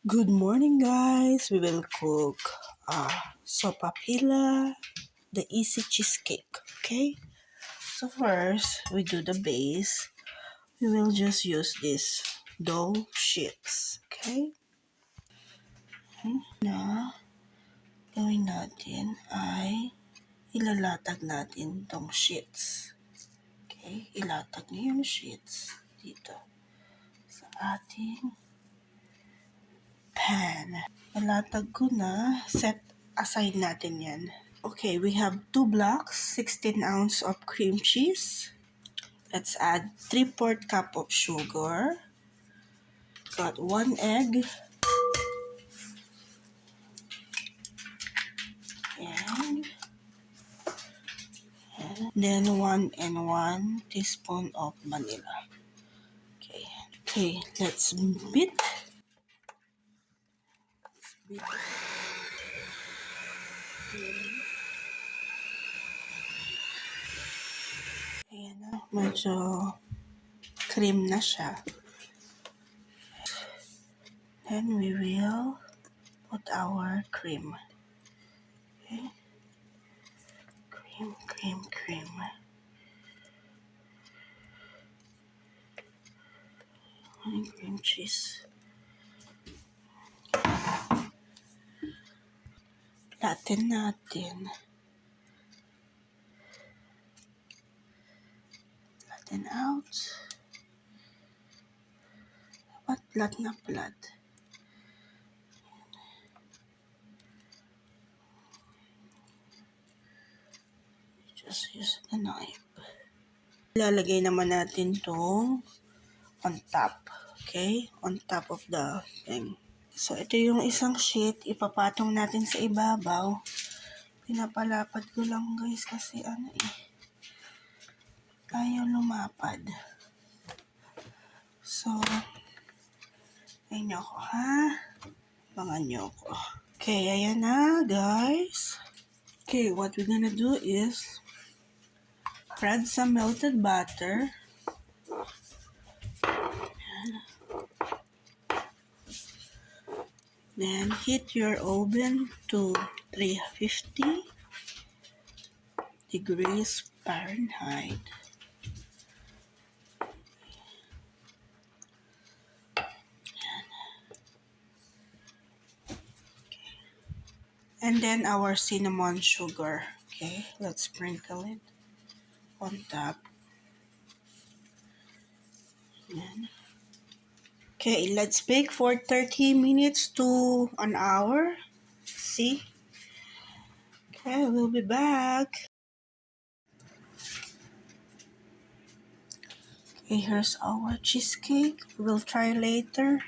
Good morning, guys. We will cook sopapilla, the easy cheesecake. Okay. So first, we do the base. We will just use this dough sheets. Okay. Na gawin natin ay ilalatag natin tong sheets. Okay. Ilatag niyo yung sheets dito sa ating pan. Nalatag ko na. Set aside natin yan. Okay, we have 2 blocks, 16 ounce of cream cheese. Let's add 3/4 cup of sugar. Got 1 egg. And then 1 and 1 teaspoon of vanilla. Okay, let's beat. Ayan na, medyo cream na siya. Then we will put our cream. Okay. Cream. And cream cheese. Flatten natin. Flatten out. Dapat flat na flat. Just use the knife. Ilalagay naman natin tong on top. Okay? On top of the thing. So, ito yung isang sheet. Ipapatong natin sa ibabaw. Pinapalapad ko lang, guys, kasi ayaw lumapad. So, ayun nyo ako, ha? Abangan nyo ako. Okay, ayan na, guys. Okay, what we're gonna do is add some melted butter. Then heat your oven to 350 degrees Fahrenheit. And then our cinnamon sugar. Okay, let's sprinkle it on top. Ayan. Okay, let's bake for 30 minutes to an hour. See? Okay, we'll be back. Okay, here's our cheesecake. We'll try later.